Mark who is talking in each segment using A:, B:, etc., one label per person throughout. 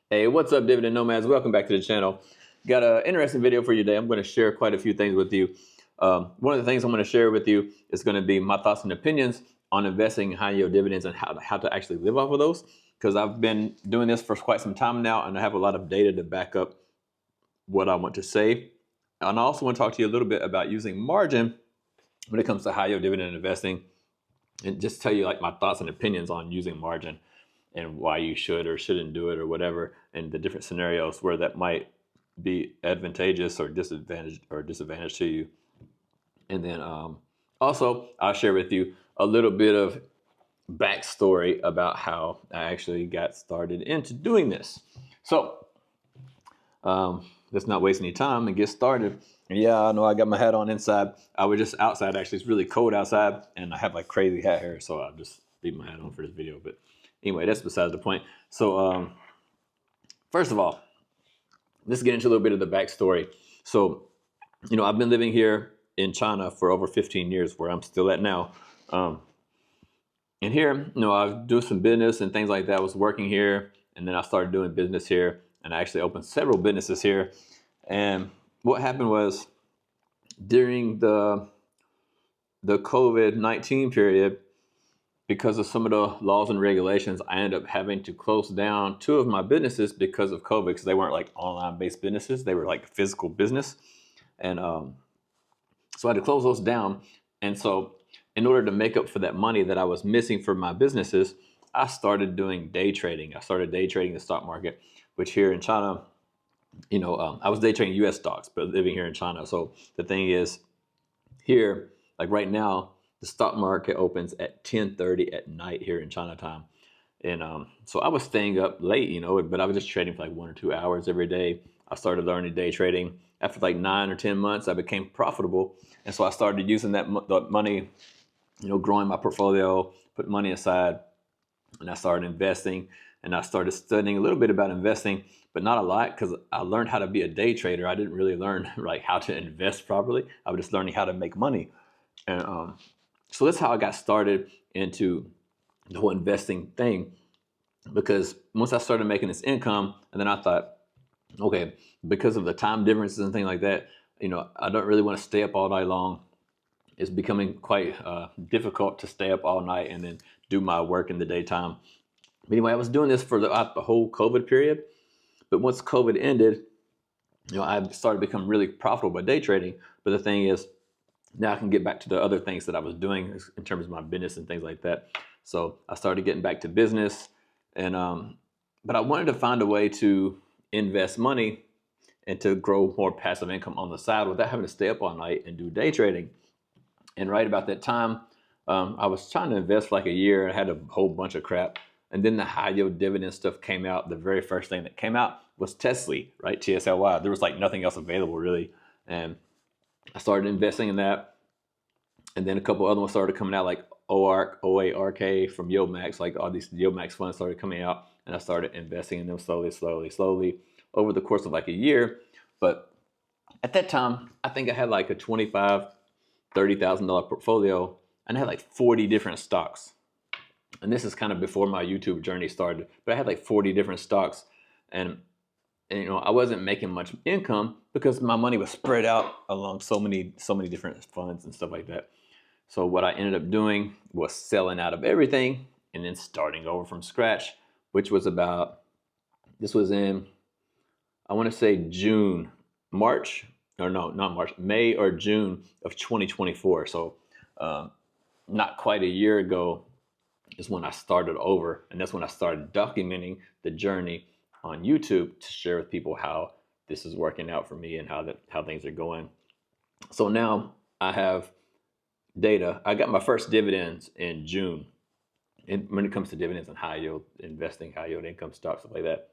A: Hey, what's up, Dividend Nomads? Welcome back to the channel. Got an interesting video for you today. I'm going to share quite a few things with you. One of the things I'm going to share with you is going to be my thoughts and opinions on investing in high yield dividends and how to actually live off of those. Because I've been doing this for quite some time now, and I have a lot of data to back up what I want to say. And I also want to talk to you a little bit about using margin when it comes to high yield dividend investing, and just tell you like my thoughts and opinions on using margin and why you should or shouldn't do it or whatever, and the different scenarios where that might be advantageous or disadvantage to you. And then also I'll share with you a little bit of backstory about how I actually got started into doing this. So let's not waste any time and get started. Yeah, I know I got my hat on inside. I was just outside. Actually, it's really cold outside, and I have like crazy hat hair, so I'll just leave my hat on for this video. But anyway, that's besides the point. So first of all, let's get into a little bit of the backstory. So, I've been living here in China for over 15 years, where I'm still at now. And here, I was doing some business and things like that. I was working here, and then I started doing business here, and I actually opened several businesses here. And what happened was during the COVID-19 period, because of some of the laws and regulations, I ended up having to close down two of my businesses because of COVID, because they weren't like online-based businesses. They were like physical business. And so I had to close those down. And so in order to make up for that money that I was missing from my businesses, I started doing day trading. I started day trading the stock market, which here in China, I was day trading US stocks, but living here in China. So the thing is, here, like right now, the stock market opens at 10:30 at night here in Chinatown. And so I was staying up late, but I was just trading for like 1 or 2 hours every day. I started learning day trading. After like 9 or 10 months, I became profitable. And so I started using that money, growing my portfolio, put money aside, and I started investing. And I started studying a little bit about investing, but not a lot, because I learned how to be a day trader. I didn't really learn like how to invest properly. I was just learning how to make money. And so that's how I got started into the whole investing thing, because once I started making this income, and then I thought, okay, because of the time differences and things like that, I don't really want to stay up all night long. It's becoming quite difficult to stay up all night and then do my work in the daytime. But anyway, I was doing this for the whole COVID period. But once COVID ended, I started to become really profitable by day trading. But the thing is, now I can get back to the other things that I was doing in terms of my business and things like that. So I started getting back to business, and but I wanted to find a way to invest money and to grow more passive income on the side without having to stay up all night and do day trading. And right about that time, I was trying to invest for like a year. I had a whole bunch of crap. And then the high yield dividend stuff came out. The very first thing that came out was Tesla, right? TSLY. There was like nothing else available really. And I started investing in that. And then a couple other ones started coming out, like OARK, OARK from Yomax. Like all these Yomax funds started coming out. And I started investing in them slowly over the course of like a year. But at that time, I think I had like a $25,000, $30,000 portfolio, and I had like 40 different stocks. And this is kind of before my YouTube journey started, but I had like 40 different stocks, and I wasn't making much income because my money was spread out along so many different funds and stuff like that. So what I ended up doing was selling out of everything and then starting over from scratch, which was this was in, I want to say May or June of 2024. So not quite a year ago is when I started over, and that's when I started documenting the journey on YouTube to share with people how this is working out for me and how things are going. So now I have data. I got my first dividends in June. And when it comes to dividends and high yield investing, high yield income stocks, stuff like that,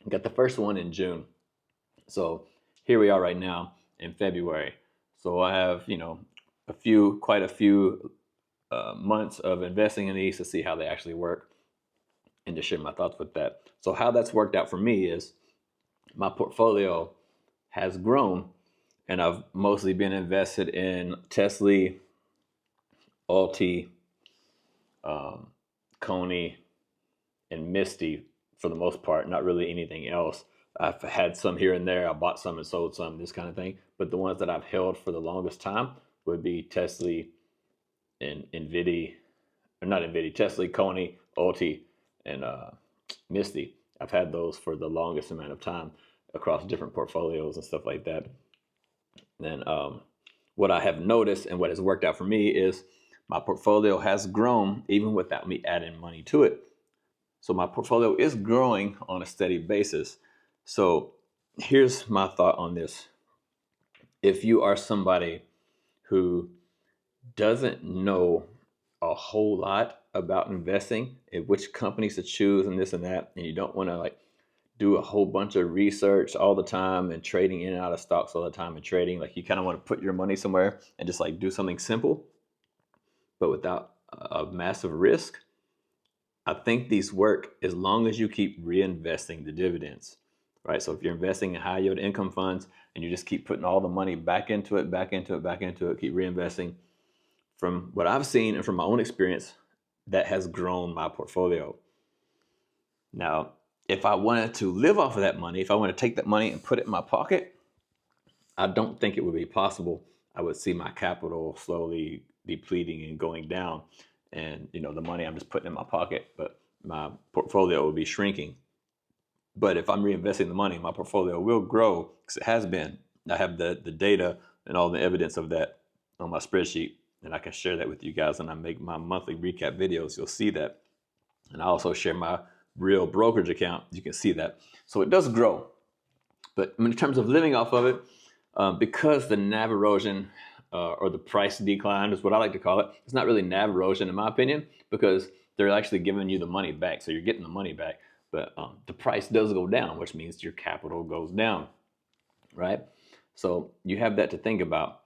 A: I got the first one in June. So here we are right now in February. So I have, quite a few months of investing in these to see how they actually work and to share my thoughts with that. So how that's worked out for me is my portfolio has grown, and I've mostly been invested in Tesla, Alti, Coney, and Misty for the most part, not really anything else. I've had some here and there. I bought some and sold some, this kind of thing. But the ones that I've held for the longest time would be Tesla and NVIDIA, or not NVIDIA, Tesla, Coney, Ulti, and Misty. I've had those for the longest amount of time across different portfolios and stuff like that. And what I have noticed and what has worked out for me is my portfolio has grown even without me adding money to it. So my portfolio is growing on a steady basis. So here's my thought on this. If you are somebody who doesn't know a whole lot about investing and which companies to choose and this and that, and you don't want to like do a whole bunch of research all the time and trading in and out of stocks all the time and trading, like you kind of want to put your money somewhere and just like do something simple, but without a massive risk, I think these work as long as you keep reinvesting the dividends, right? So if you're investing in high yield income funds and you just keep putting all the money back into it, keep reinvesting, from what I've seen and from my own experience, that has grown my portfolio. Now, if I wanted to live off of that money, if I want to take that money and put it in my pocket, I don't think it would be possible. I would see my capital slowly depleting and going down. And the money I'm just putting in my pocket, but my portfolio will be shrinking. But if I'm reinvesting the money, my portfolio will grow, because it has been. I have the data and all the evidence of that on my spreadsheet, and I can share that with you guys when I make my monthly recap videos. You'll see that. And I also share my real brokerage account. You can see that. So it does grow. But in terms of living off of it, because the NAV erosion or the price decline is what I like to call it. It's not really NAV erosion in my opinion, because they're actually giving you the money back. So you're getting the money back, but the price does go down, which means your capital goes down, right? So you have that to think about.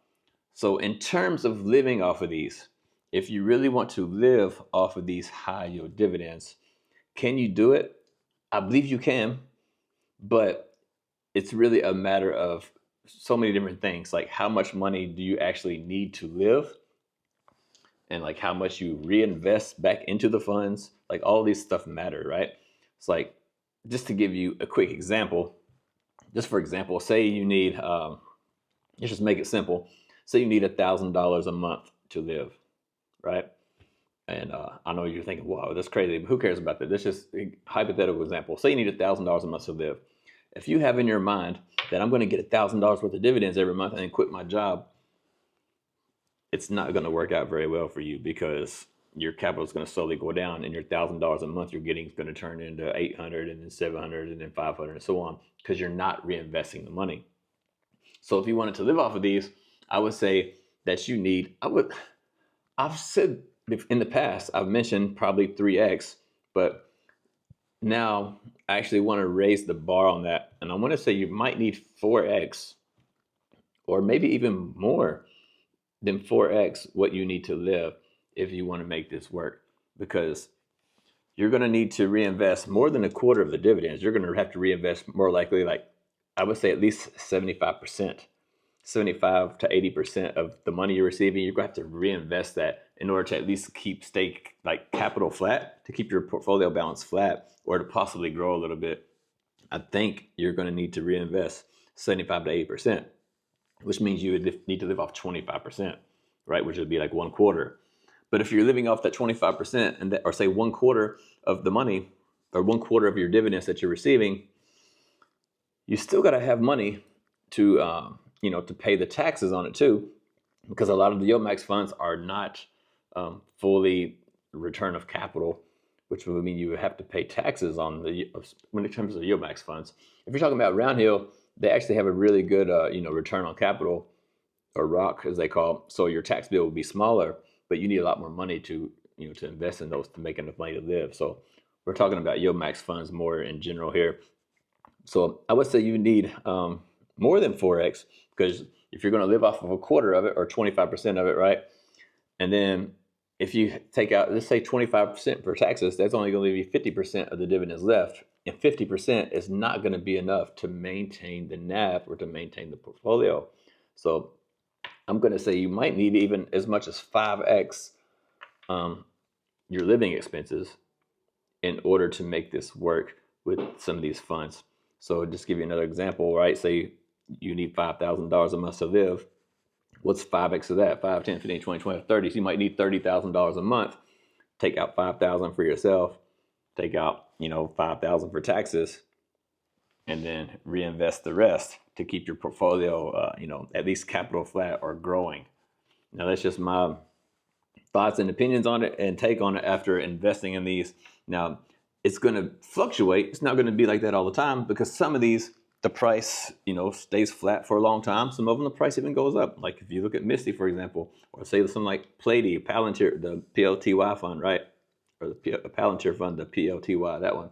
A: So in terms of living off of these, if you really want to live off of these high yield dividends, can you do it? I believe you can, but it's really a matter of so many different things, like how much money do you actually need to live, and like how much you reinvest back into the funds. Like all these stuff matter, right? It's like, just to give you a quick example, for example, say you need, let's just make it simple. Say you need $1,000 a month to live, right? And I know you're thinking, wow, that's crazy, but who cares about that? That's just a hypothetical example. Say you need $1,000 a month to live. If you have in your mind that I'm going to get $1,000 worth of dividends every month and then quit my job, it's not going to work out very well for you, because your capital is going to slowly go down, and your $1,000 a month you're getting is going to turn into $800 and then $700 and then $500 and so on, because you're not reinvesting the money. So if you wanted to live off of these, I would say that you need, I've said in the past, I've mentioned probably 3x, but now I actually want to raise the bar on that. And I want to say you might need 4x, or maybe even more than 4x what you need to live if you want to make this work, because you're going to need to reinvest more than a quarter of the dividends. You're going to have to reinvest more likely, like I would say at least 75%. 75 to 80% of the money you're receiving, you're going to have to reinvest that in order to at least keep like capital flat, to keep your portfolio balance flat, or to possibly grow a little bit. I think you're going to need to reinvest 75 to 80%, which means you would need to live off 25%, right? Which would be like one quarter. But if you're living off that 25% and or say one quarter of the money, or one quarter of your dividends that you're receiving, you still got to have money to to pay the taxes on it too, because a lot of the yield max funds are not fully return of capital, which would mean you would have to pay taxes on when it comes to the yield max funds. If you're talking about Roundhill, they actually have a really good return on capital, or ROC as they call it. So your tax bill will be smaller, but you need a lot more money to to invest in those to make enough money to live. So we're talking about yield max funds more in general here. So I would say you need more than 4x, because if you're going to live off of a quarter of it or 25% of it, right? And then if you take out, let's say 25% for taxes, that's only going to leave you 50% of the dividends left. And 50% is not going to be enough to maintain the NAV or to maintain the portfolio. So I'm going to say you might need even as much as 5x your living expenses in order to make this work with some of these funds. So just give you another example, right? Say you need $5,000 a month to live. What's 5x of that? 5, 10, 15, 20, 20, 30. So you might need $30,000 a month. Take out 5,000 for yourself. Take out, 5,000 for taxes, and then reinvest the rest to keep your portfolio, at least capital flat or growing. Now that's just my thoughts and opinions on it and take on it after investing in these. Now it's going to fluctuate. It's not going to be like that all the time because some of these, the price, stays flat for a long time. Some of them, the price even goes up. Like if you look at Misty, for example, or say something like Platy, Palantir, the PLTY fund, right? Or the Palantir fund, the PLTY, that one.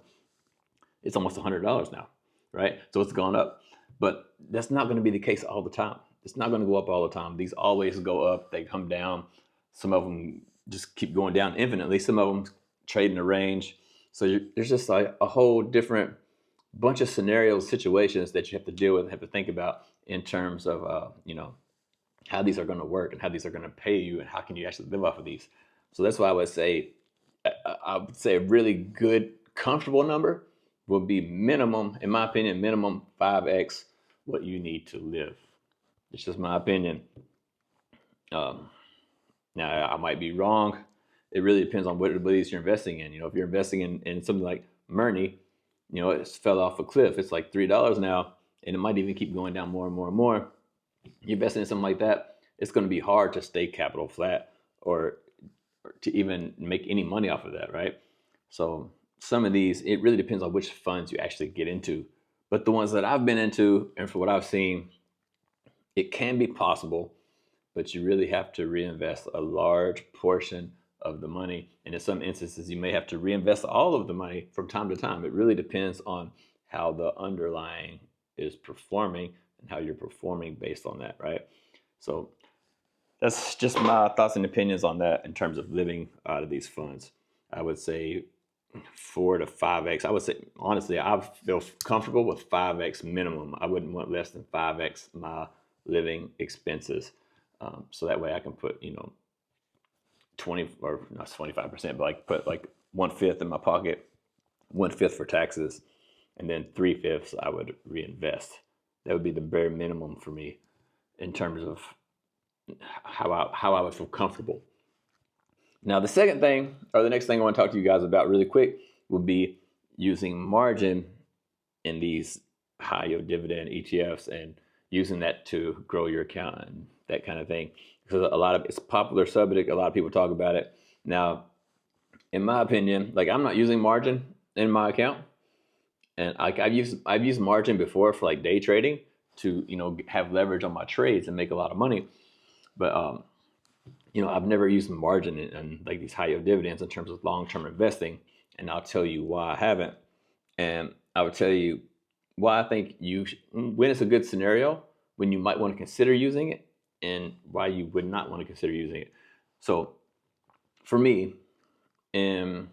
A: It's almost $100 now, right? So it's gone up. But that's not going to be the case all the time. It's not going to go up all the time. These always go up. They come down. Some of them just keep going down infinitely. Some of them trade in a range. So there's just like a whole different bunch of scenarios, situations that you have to deal with and have to think about in terms of, how these are going to work and how these are going to pay you and how can you actually live off of these. So that's why I would say a really good, comfortable number would be minimum, in my opinion, minimum 5x what you need to live. It's just my opinion. Now, I might be wrong. It really depends on what abilities you're investing in. If you're investing in something like Murney, it fell off a cliff. It's like $3 now, and it might even keep going down more and more and more. You're investing in something like that, it's going to be hard to stay capital flat or to even make any money off of that, right? So some of these, it really depends on which funds you actually get into. But the ones that I've been into, and for what I've seen, it can be possible, but you really have to reinvest a large portion of the money. And in some instances, you may have to reinvest all of the money from time to time. It really depends on how the underlying is performing and how you're performing based on that, right? So that's just my thoughts and opinions on that in terms of living out of these funds. I would say 4 to 5x. I would say, honestly, I feel comfortable with 5x minimum. I wouldn't want less than 5x my living expenses. So that way I can put, 20 or not 25%, but put 1/5 in my pocket, 1/5 for taxes, and then 3/5 I would reinvest. That would be the bare minimum for me in terms of how I would feel comfortable. Now, the second thing, or the next thing I want to talk to you guys about really quick, would be using margin in these high yield dividend ETFs and using that to grow your account and that kind of thing. Because it's a popular subject. A lot of people talk about it. Now, in my opinion, I'm not using margin in my account, and I've used margin before for day trading to have leverage on my trades and make a lot of money. But I've never used margin in these high yield dividends in terms of long-term investing, and I'll tell you why I haven't. And I would tell you why I think when it's a good scenario, when you might want to consider using it, and why you would not want to consider using it. So for me, in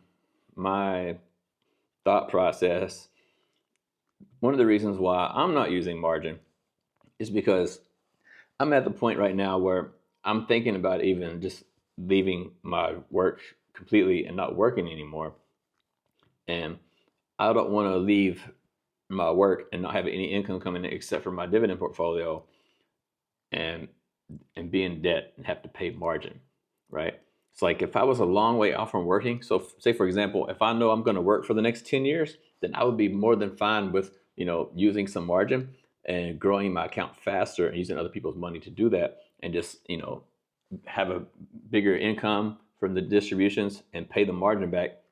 A: my thought process, one of the reasons why I'm not using margin is because I'm at the point right now where I'm thinking about even just leaving my work completely and not working anymore. And I don't want to leave my work and not have any income coming in except for my dividend portfolio and be in debt and have to pay margin, right? It's if I was a long way off from working, so say for example, if I know I'm going to work for the next 10 years, then I would be more than fine with, using some margin and growing my account faster and using other people's money to do that and just, have a bigger income from the distributions and pay the margin back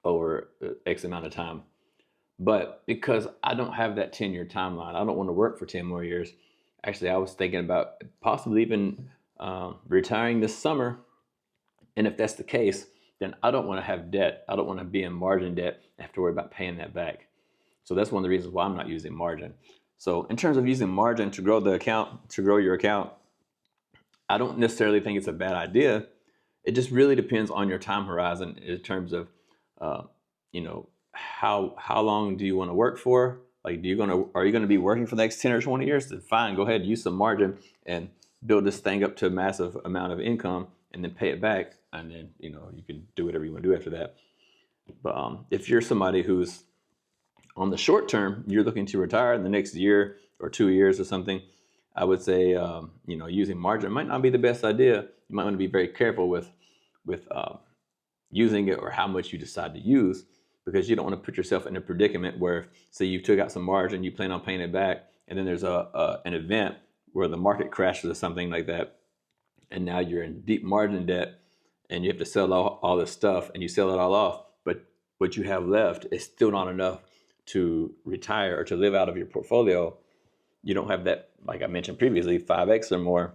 A: over X amount of time. But because I don't have that 10-year timeline, I don't want to work for 10 more years. Actually, I was thinking about possibly even retiring this summer. And if that's the case, then I don't want to have debt. I don't want to be in margin debt and have to worry about paying that back. So that's one of the reasons why I'm not using margin. So in terms of using margin to grow the account, to grow your account, I don't necessarily think it's a bad idea. It just really depends on your time horizon in terms of, how long do you want to work for? Are you going to be working for the next 10 or 20 years? Then fine, go ahead, use some margin and build this thing up to a massive amount of income and then pay it back. And then, you can do whatever you want to do after that. But if you're somebody who's On the short term, you're looking to retire in the next year or 2 years or something, I would say, using margin might not be the best idea. You might want to be very careful with using it or how much you decide to use, because you don't want to put yourself in a predicament where, say, you took out some margin, you plan on paying it back, and then there's an event where the market crashes or something like that, and now you're in deep margin debt, and you have to sell all this stuff, and you sell it all off, but what you have left is still not enough to retire or to live out of your portfolio. You don't have that, like I mentioned previously, 5x or more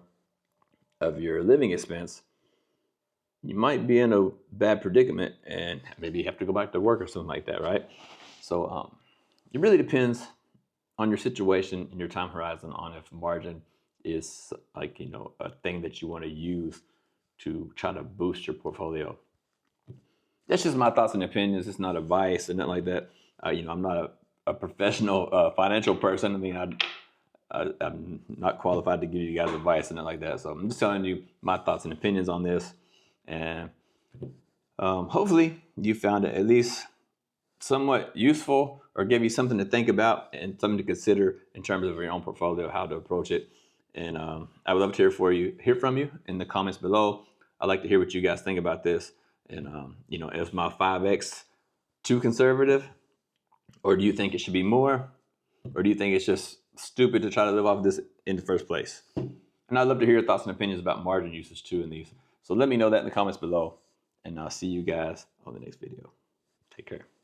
A: of your living expense. You might be in a bad predicament and maybe you have to go back to work or something like that, right? So it really depends on your situation and your time horizon on if margin is like, a thing that you want to use to try to boost your portfolio. That's just my thoughts and opinions. It's not advice and nothing like that. I'm not a professional financial person. I mean, I'm not qualified to give you guys advice and nothing like that. So I'm just telling you my thoughts and opinions on this. And hopefully you found it at least somewhat useful or gave you something to think about and something to consider in terms of your own portfolio, how to approach it. And I would love to hear from you in the comments below. I'd like to hear what you guys think about this. And, is my 5X too conservative? Or do you think it should be more? Or do you think it's just stupid to try to live off this in the first place? And I'd love to hear your thoughts and opinions about margin usage too in these. So let me know that in the comments below. And I'll see you guys on the next video. Take care.